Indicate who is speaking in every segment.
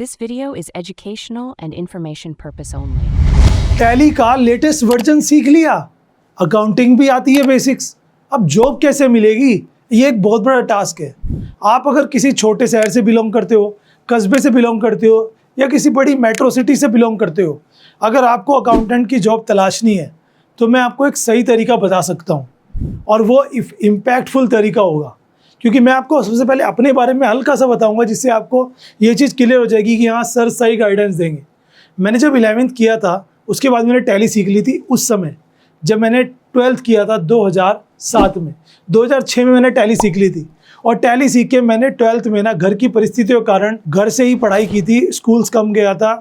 Speaker 1: This video is educational and information purpose only.
Speaker 2: Tally का latest version सीख लिया, accounting भी आती है बेसिक्स। अब जॉब कैसे मिलेगी, ये एक बहुत बड़ा टास्क है। आप अगर किसी छोटे शहर से बिलोंग करते हो, कस्बे से बिलोंग करते हो या किसी बड़ी मेट्रो सिटी से बिलोंग करते हो, अगर आपको अकाउंटेंट की जॉब तलाशनी है तो मैं आपको एक सही तरीका बता सकता हूँ और वो इम्पैक्टफुल तरीका होगा। क्योंकि मैं आपको सबसे पहले अपने बारे में हल्का सा बताऊंगा जिससे आपको ये चीज़ क्लियर हो जाएगी कि हाँ सर सही गाइडेंस देंगे। मैंने जब 11th किया था उसके बाद मैंने टैली सीख ली थी। उस समय जब मैंने 12th किया था 2007 में, 2006 में मैंने टैली सीख ली थी। और टैली सीख के मैंने 12th में ना घर की परिस्थितियों के कारण घर से ही पढ़ाई की थी, स्कूल्स कम गया था,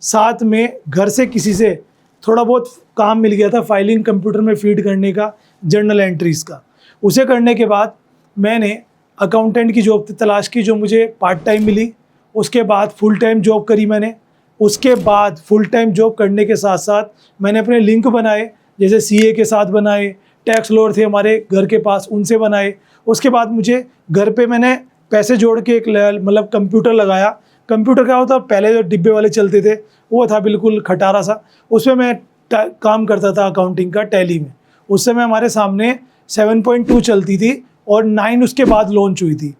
Speaker 2: साथ में घर से किसी से थोड़ा बहुत काम मिल गया था फाइलिंग कंप्यूटर में फीड करने का, जर्नल एंट्रीज़ का। उसे करने के बाद मैंने अकाउंटेंट की जॉब तलाश की जो मुझे पार्ट टाइम मिली। उसके बाद फुल टाइम जॉब करी मैंने। उसके बाद फुल टाइम जॉब करने के साथ साथ मैंने अपने लिंक बनाए, जैसे सीए के साथ बनाए, टैक्स लॉयर थे हमारे घर के पास उनसे बनाए। उसके बाद मुझे घर पे मैंने पैसे जोड़ के एक मतलब कंप्यूटर लगाया। कंप्यूटर क्या होता, पहले जो डिब्बे वाले चलते थे वो था बिल्कुल खटारा सा, उसमें मैं काम करता था अकाउंटिंग का टैली में। उस समय हमारे सामने 7.2 चलती थी और 9 उसके बाद लॉन्च हुई थी।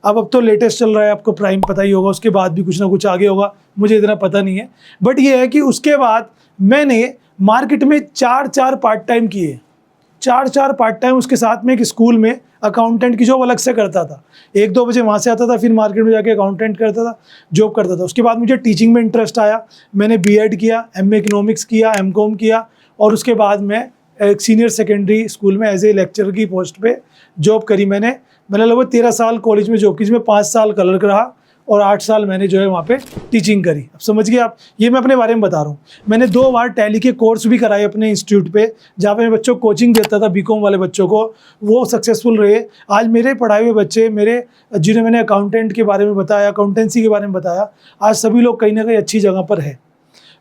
Speaker 2: अब तो लेटेस्ट चल रहा है, आपको प्राइम पता ही होगा, उसके बाद भी कुछ ना कुछ आगे होगा, मुझे इतना पता नहीं है। बट ये है कि उसके बाद मैंने मार्केट में 4 पार्ट टाइम किए, 4 पार्ट टाइम। उसके साथ में एक स्कूल में अकाउंटेंट की जॉब अलग से करता था, 1-2 बजे वहाँ से आता था, फिर मार्केट में जाके अकाउंटेंट करता था, जॉब करता था। उसके बाद मुझे टीचिंग में इंटरेस्ट आया, मैंने बीएड किया, एमए इकोनॉमिक्स किया, एमकॉम किया और उसके बाद मैं एक सीनियर सेकेंडरी स्कूल में एज ए लेक्चरर की पोस्ट पे जॉब करी। मैंने लगभग 13 साल कॉलेज में जॉब की, जिसमें 5 साल क्लर्क रहा और 8 साल मैंने जो है वहाँ पे टीचिंग करी। अब समझ गए आप, ये मैं अपने बारे में बता रहा हूँ। मैंने 2 बार टैली के कोर्स भी कराए अपने इंस्टीट्यूट पे, जहाँ पे मैं बच्चों को कोचिंग देता था, बीकॉम वाले बच्चों को, वो सक्सेसफुल रहे। आज मेरे पढ़ाए हुए बच्चे, मेरे जिन्हें मैंने अकाउंटेंट के बारे में बताया, अकाउंटेंसी के बारे में बताया, आज सभी लोग कहीं ना कहीं अच्छी जगह पर है।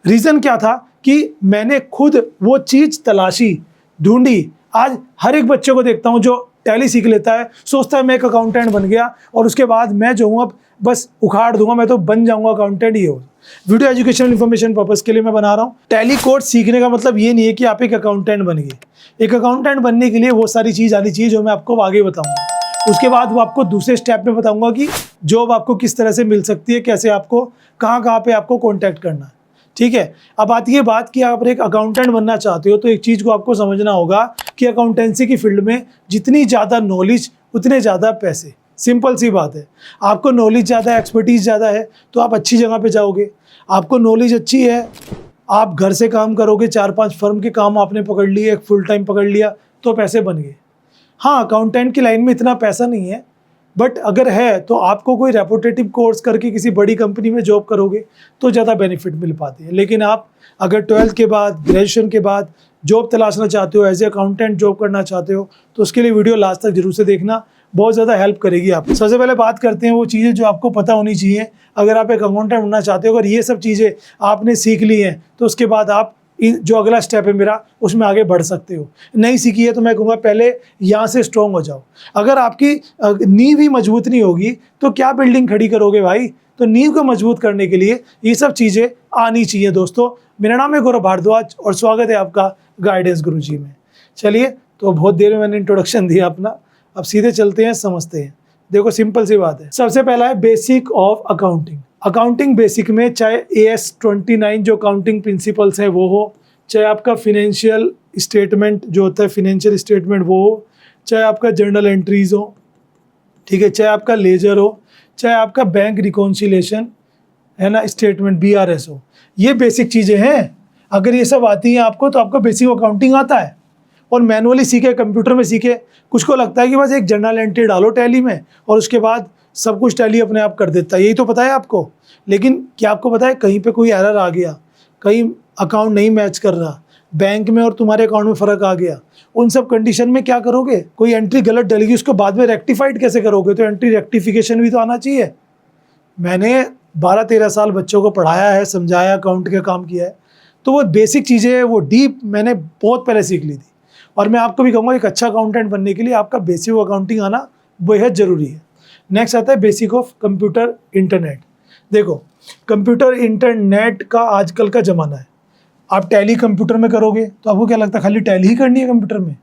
Speaker 2: रीज़न क्या था कि मैंने खुद वो चीज़ तलाशी, ढूंढी। आज हर एक बच्चे को देखता हूँ जो टैली सीख लेता है, सोचता है मैं एक अकाउंटेंट बन गया और उसके बाद मैं जो हूँ अब बस उखाड़ दूंगा, मैं तो बन जाऊंगा अकाउंटेंट ही हो। वीडियो एजुकेशनल इन्फॉर्मेशन पर्पस के लिए मैं बना रहा हूँ। टैली कोर्स सीखने का मतलब ये नहीं है कि आप एक अकाउंटेंट बन गए। एक अकाउंटेंट बनने के लिए वो सारी चीज़ आनी चाहिए जो मैं आपको आगे बताऊँगा। उसके बाद वो आपको दूसरे स्टेप में बताऊँगा कि जॉब आपको किस तरह से मिल सकती है, कैसे आपको कहाँ पे आपको कॉन्टैक्ट करना है। ठीक है, अब आती है बात कि आप एक अकाउंटेंट बनना चाहते हो तो एक चीज़ को आपको समझना होगा कि अकाउंटेंसी की फील्ड में जितनी ज़्यादा नॉलेज उतने ज़्यादा पैसे। सिंपल सी बात है, आपको नॉलेज ज़्यादा है, एक्सपर्टीज़ ज़्यादा है तो आप अच्छी जगह पे जाओगे। आपको नॉलेज अच्छी है, आप घर से काम करोगे, 4-5 फर्म के काम आपने पकड़ लिए, एक फुल टाइम पकड़ लिया तो पैसे बन गए। हाँ, अकाउंटेंट की लाइन में इतना पैसा नहीं है, बट अगर है तो आपको कोई रेपुटेटिव कोर्स करके किसी बड़ी कंपनी में जॉब करोगे तो ज़्यादा बेनिफिट मिल पाते हैं। लेकिन आप अगर 12th के बाद, ग्रेजुएशन के बाद जॉब तलाशना चाहते हो, एज ए अकाउंटेंट जॉब करना चाहते हो तो उसके लिए वीडियो लास्ट तक जरूर से देखना, बहुत ज़्यादा हेल्प करेगी आपको। सबसे पहले बात करते हैं वो चीज़ें जो आपको पता होनी चाहिए अगर आप एक अकाउंटेंट बनना चाहते हो। अगर ये सब चीज़ें आपने सीख ली हैं तो उसके बाद आप जो अगला स्टेप है मेरा उसमें आगे बढ़ सकते हो। नहीं सीखी है तो मैं कहूँगा पहले यहाँ से स्ट्रॉन्ग हो जाओ। अगर आपकी नींव ही मजबूत नहीं होगी तो क्या बिल्डिंग खड़ी करोगे भाई। तो नींव को मजबूत करने के लिए ये सब चीज़ें आनी चाहिए। दोस्तों, मेरा नाम है गौरव भारद्वाज और स्वागत है आपका गाइडेंस गुरुजी में। चलिए, तो बहुत देर में मैंने इंट्रोडक्शन दिया अपना, अब सीधे चलते हैं, समझते हैं। देखो, सिंपल सी बात है। सबसे पहला है basic of accounting. Accounting basic में चाहे AS29 जो अकाउंटिंग प्रिंसिपल्स हैं वो हो, चाहे आपका फिनेंशियल स्टेटमेंट जो होता है फिनेंशियल स्टेटमेंट वो हो, चाहे आपका जर्नल एंट्रीज हो, ठीक है, चाहे आपका लेजर हो, चाहे आपका बैंक रिकॉन्सिलेशन है ना, स्टेटमेंट BRS हो, ये बेसिक चीज़ें हैं। अगर ये सब आती हैं आपको तो आपको बेसिक अकाउंटिंग आता है। और मैनुअली सीखे, कंप्यूटर में सीखे, कुछ को लगता है कि बस एक जर्नल एंट्री डालो टैली में और उसके बाद सब कुछ टैली अपने आप कर देता है, यही तो पता है आपको। लेकिन क्या आपको पता है कहीं पे कोई एरर आ गया, कहीं अकाउंट नहीं मैच कर रहा, बैंक में और तुम्हारे अकाउंट में फ़र्क आ गया, उन सब कंडीशन में क्या करोगे। कोई एंट्री गलत डलेगी, उसको बाद में रेक्टिफाइड कैसे करोगे। तो एंट्री रेक्टिफिकेशन भी तो आना चाहिए। मैंने 12-13 साल बच्चों को पढ़ाया है, समझाया, अकाउंट का काम किया है, तो वो बेसिक चीज़ें वो डीप मैंने बहुत पहले सीख ली थी। और मैं आपको भी कहूँगा एक अच्छा अकाउंटेंट बनने के लिए आपका बेसिक अकाउंटिंग आना बेहद ज़रूरी है। नेक्स्ट आता है बेसिक ऑफ कंप्यूटर इंटरनेट। देखो, कंप्यूटर इंटरनेट का आजकल का ज़माना है। आप टैली कंप्यूटर में करोगे तो आपको क्या लगता है खाली टैली ही करनी है कंप्यूटर में?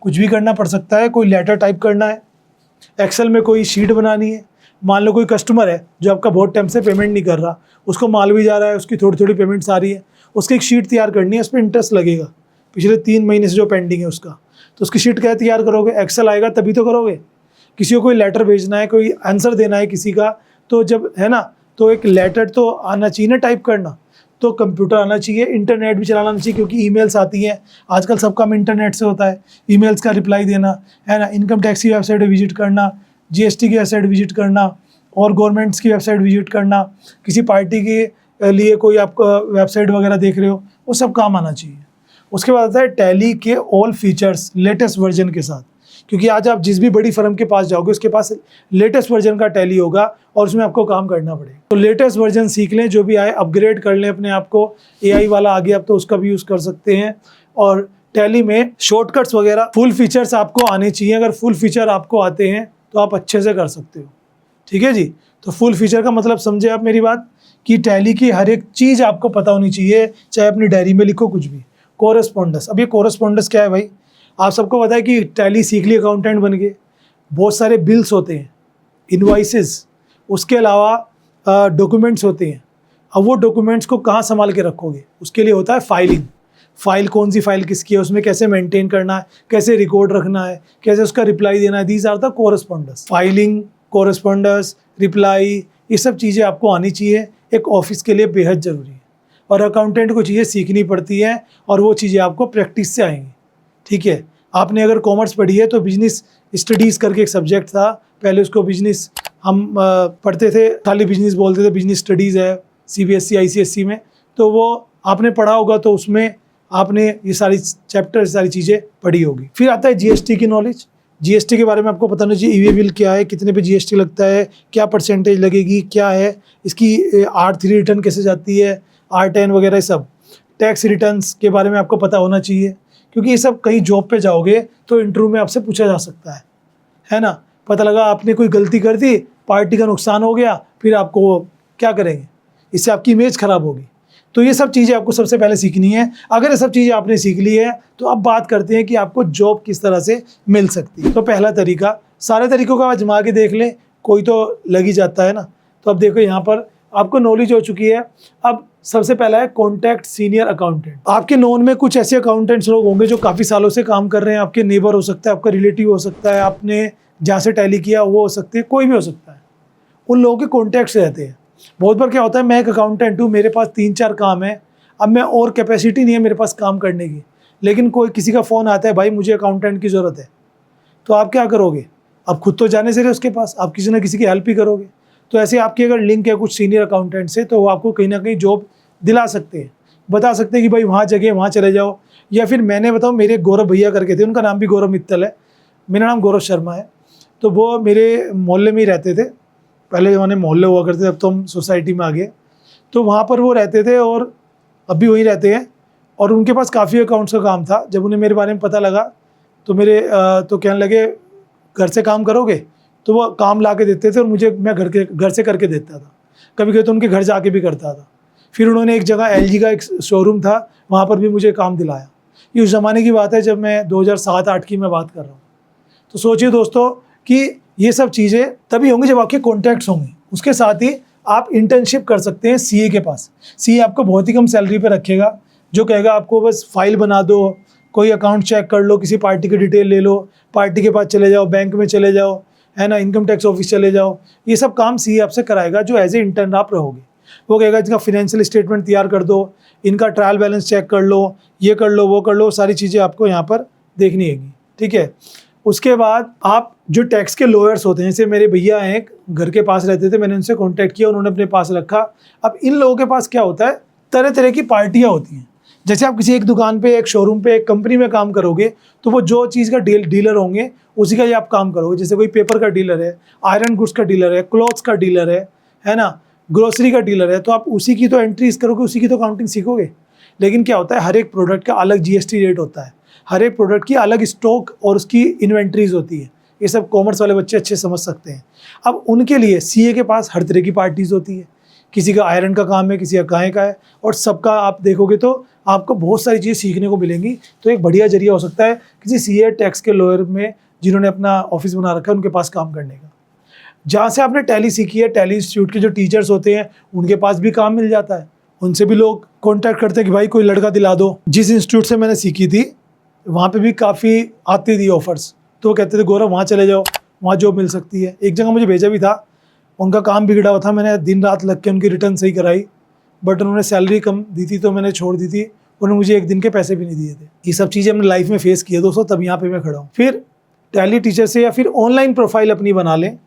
Speaker 2: कुछ भी करना पड़ सकता है। कोई लेटर टाइप करना है, एक्सेल में कोई शीट बनानी है। मान लो कोई कस्टमर है जो आपका बहुत टाइम से पेमेंट नहीं कर रहा, उसको माल भी जा रहा है, उसकी थोड़ी थोड़ी पेमेंट्स आ रही है, उसकी एक शीट तैयार करनी है, उस पर इंटरेस्ट लगेगा पिछले 3 महीने से जो पेंडिंग है उसका। तो उसकी शीट क्या तैयार करोगे? एक्सेल आएगा तभी तो करोगे। किसी को कोई लेटर भेजना है, कोई आंसर देना है किसी का, तो जब है ना, तो एक लेटर तो आना चाहिए ना टाइप करना, तो कंप्यूटर आना चाहिए, इंटरनेट भी चलाना चाहिए, क्योंकि ईमेल्स आती हैं आजकल, सब काम इंटरनेट से होता है। ईमेल्स का रिप्लाई देना है ना, इनकम टैक्स की वेबसाइट विजिट करना, जीएसटी की वेबसाइट विजिट करना, और गवर्नमेंट्स की वेबसाइट विजिट करना, किसी पार्टी के लिए कोई आप वेबसाइट वगैरह देख रहे हो, वो सब काम आना चाहिए। उसके बाद आता है टैली के ऑल फीचर्स लेटेस्ट वर्जन के साथ, क्योंकि आज आप जिस भी बड़ी फर्म के पास जाओगे उसके पास लेटेस्ट वर्जन का टैली होगा और उसमें आपको काम करना पड़ेगा। तो लेटेस्ट वर्जन सीख लें, जो भी आए अपग्रेड कर लें अपने आप को। एआई वाला आ गया अब तो उसका भी यूज़ कर सकते हैं। और टैली में शॉर्टकट्स वगैरह फुल फीचर्स आपको आने चाहिए। अगर फुल फीचर आपको आते हैं तो आप अच्छे से कर सकते हो। ठीक है जी। तो फुल फीचर का मतलब समझे आप मेरी बात, कि टैली की हर एक चीज़ आपको पता होनी चाहिए, चाहे अपनी डायरी में लिखो कुछ भी। कोरेस्पोंडेंस, अब ये कोरेस्पोंडेंस क्या है भाई? आप सबको पता है कि टैली सीख ली, अकाउंटेंट बन गए। बहुत सारे बिल्स होते हैं, इनवॉइसेस, उसके अलावा डॉक्यूमेंट्स होते हैं। अब वो डॉक्यूमेंट्स को कहाँ संभाल के रखोगे? उसके लिए होता है फाइलिंग। फाइल कौन सी फाइल किसकी है, उसमें कैसे मेंटेन करना है, कैसे रिकॉर्ड रखना है, कैसे उसका रिप्लाई देना है। These are the correspondence. Filing, correspondence, reply, ये सब चीज़ें आपको आनी चाहिए, एक ऑफिस के लिए बेहद ज़रूरी है। और अकाउंटेंट को चीज़ें सीखनी पड़ती हैं और वो चीज़ें आपको प्रैक्टिस से आएंगी। ठीक है। आपने अगर कॉमर्स पढ़ी है तो बिजनेस स्टडीज़ करके एक सब्जेक्ट था, पहले उसको बिजनेस हम पढ़ते थे, खाली बिजनेस बोलते थे, बिजनेस स्टडीज़ है सीबीएसई आईसीएसई में, तो वो आपने पढ़ा होगा, तो उसमें आपने ये सारी चैप्टर, सारी चीज़ें पढ़ी होगी। फिर आता है जीएसटी की नॉलेज। जीएसटी के बारे में आपको पता होना चाहिए, ई वे बिल क्या है, कितने पे जीएसटी लगता है, क्या परसेंटेज लगेगी, क्या है इसकी, R3 रिटर्न कैसे जाती है, R10 वगैरह सब। टैक्स रिटर्न्स के बारे में आपको पता होना चाहिए, क्योंकि ये सब कहीं जॉब पे जाओगे तो इंटरव्यू में आपसे पूछा जा सकता है ना। पता लगा आपने कोई गलती कर दी, पार्टी का नुकसान हो गया, फिर आपको क्या करेंगे? इससे आपकी इमेज ख़राब होगी। तो ये सब चीज़ें आपको सबसे पहले सीखनी है। अगर ये सब चीज़ें आपने सीख ली है तो अब बात करते हैं कि आपको जॉब किस तरह से मिल सकती है। तो पहला तरीका, सारे तरीकों का आजमा के देख लें, कोई तो लग ही जाता है ना। तो अब देखो यहाँ पर आपको नॉलेज हो चुकी है। अब सबसे पहला है कॉन्टैक्ट सीनियर अकाउंटेंट। आपके नोन में कुछ ऐसे अकाउंटेंट्स लोग होंगे जो काफ़ी सालों से काम कर रहे हैं। आपके नेबर हो सकता है, आपका रिलेटिव हो सकता है, आपने जहाँ से टैली किया वो हो सकते हैं, कोई भी हो सकता है। उन लोगों के कॉन्टैक्ट्स रहते हैं। बहुत बार क्या होता है, मैं एक अकाउंटेंट हूँ, मेरे पास 3-4 काम है, अब मैं और कैपेसिटी नहीं है मेरे पास काम करने की, लेकिन कोई किसी का फ़ोन आता है, भाई मुझे अकाउंटेंट की ज़रूरत है, तो आप क्या करोगे? आप खुद तो जाने से रहे उसके पास, आप किसी ना किसी की हेल्प ही करोगे। तो ऐसे आपकी अगर लिंक है कुछ सीनियर अकाउंटेंट से, तो वो आपको कहीं ना कहीं जॉब दिला सकते हैं, बता सकते हैं कि भाई वहाँ जगह वहाँ चले जाओ। या फिर मैंने बताऊँ, मेरे गौरव भैया करके थे, उनका नाम भी गौरव मित्तल है, मेरा नाम गौरव शर्मा है। तो वो मेरे मोहल्ले में ही रहते थे, पहले ज़माने मोहल्ले हुआ करते थे, अब तो हम सोसाइटी में आ गए। तो वहाँ पर वो रहते थे और अब भी वहीं रहते हैं। और उनके पास काफ़ी अकाउंट्स का काम था। जब उन्हें मेरे बारे में पता लगा तो तो कहने लगे घर से काम करोगे, तो वो काम ला के देते थे और मुझे, मैं घर से करके देता था। कभी कभी तो उनके घर जाके भी करता था। फिर उन्होंने एक जगह LG का एक शोरूम था, वहाँ पर भी मुझे काम दिलाया। ये उस ज़माने की बात है जब मैं 2007-8 की मैं बात कर रहा हूँ। तो सोचिए दोस्तों कि ये सब चीज़ें तभी होंगी जब आपके कॉन्टैक्ट्स होंगे। उसके साथ ही आप इंटर्नशिप कर सकते हैं CA के पास। CA आपको बहुत ही कम सैलरी पे रखेगा, जो कहेगा आपको बस फाइल बना दो, कोई अकाउंट चेक कर लो, किसी पार्टी की डिटेल ले लो, पार्टी के पास चले जाओ, बैंक में चले जाओ, है ना, इनकम टैक्स ऑफिस चले जाओ। ये सब काम CA आपसे कराएगा, जो एज ए इंटर्न आप रहोगे। वो कहेगा इनका फिनेंशियल स्टेटमेंट तैयार कर दो, इनका ट्रायल बैलेंस चेक कर लो, ये कर लो, वो कर लो, सारी चीज़ें आपको यहाँ पर देखनी हैगी। ठीक है। उसके बाद आप जो टैक्स के लॉयर्स होते हैं, जैसे मेरे भैया हैं, घर के पास रहते थे, मैंने उनसे कांटेक्ट किया, उन्होंने अपने पास रखा। अब इन लोगों के पास क्या होता है, तरह तरह की पार्टियां होती हैं। जैसे आप किसी एक दुकान पे, एक शोरूम पे, एक कंपनी में काम करोगे, तो वो जो चीज़ का डीलर होंगे उसी का ही आप काम करोगे। जैसे कोई पेपर का डीलर है, आयरन गुड्स का डीलर है, क्लॉथ्स का डीलर है ना, ग्रोसरी का डीलर है, तो आप उसी की तो एंट्रीज करोगे, उसी की तो काउंटिंग सीखोगे। लेकिन क्या होता है, हर एक प्रोडक्ट का अलग GST रेट होता है, हर एक प्रोडक्ट की अलग स्टॉक और उसकी इन्वेंट्रीज होती है। ये सब कॉमर्स वाले बच्चे अच्छे समझ सकते हैं। अब उनके लिए CA के पास हर तरह की पार्टीज़ होती है। किसी का आयरन का काम है, किसी का गाय का है, और सबका आप देखोगे तो आपको बहुत सारी चीज़ें सीखने को मिलेंगी। तो एक बढ़िया जरिया हो सकता है किसी सीए टैक्स के लॉयर में जिन्होंने अपना ऑफिस बना रखा है उनके पास काम करने का। जहाँ से आपने टैली सीखी है, टैली इंस्टीट्यूट के जो टीचर्स होते हैं उनके पास भी काम मिल जाता है, उनसे भी लोग कॉन्टैक्ट करते हैं कि भाई कोई लड़का दिला दो। जिस इंस्टीट्यूट से मैंने सीखी थी वहाँ पे भी काफ़ी आती थी ऑफर्स, तो वो कहते थे गौरव वहाँ चले जाओ, वहाँ जॉब मिल सकती है। एक जगह मुझे भेजा भी था, उनका काम बिगड़ा हुआ था, मैंने दिन रात लग के उनकी रिटर्न सही कराई, बट उन्होंने सैलरी कम दी थी तो मैंने छोड़ दी थी। उन्होंने मुझे एक दिन के पैसे भी नहीं दिए थे। ये सब चीज़ें हमने लाइफ में फेस किया दोस्तों, तब यहाँ पे मैं खड़ा हूँ। फिर टैली टीचर से या फिर ऑनलाइन प्रोफाइल अपनी बना लें,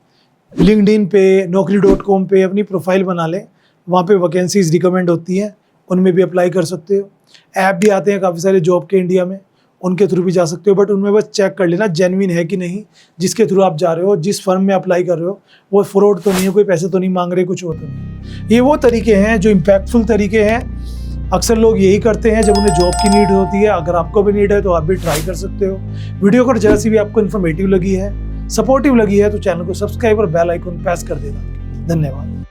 Speaker 2: लिंक्डइन पे, naukri.com पे अपनी प्रोफाइल बना लें, वहाँ पे वैकेंसीज रिकमेंड होती हैं, उनमें भी अप्लाई कर सकते हो। ऐप भी आते हैं काफ़ी सारे जॉब के इंडिया में, उनके थ्रू भी जा सकते हो, बट उनमें बस चेक कर लेना जेन्युइन है कि नहीं, जिसके थ्रू आप जा रहे हो, जिस फर्म में अप्लाई कर रहे हो वो फ्रॉड तो नहीं है, कोई पैसे तो नहीं मांग रहे, कुछ हो तो नहीं। ये वो तरीके हैं जो इम्पैक्टफुल तरीके हैं। अक्सर लोग यही करते हैं जब उन्हें जॉब की नीड होती है। अगर आपको भी नीड है तो आप भी ट्राई कर सकते हो। वीडियो को जरा सी भी आपको इन्फॉर्मेटिव लगी है, सपोर्टिव लगी है, तो चैनल को सब्सक्राइब और बेल आइकन प्रेस कर देना। धन्यवाद।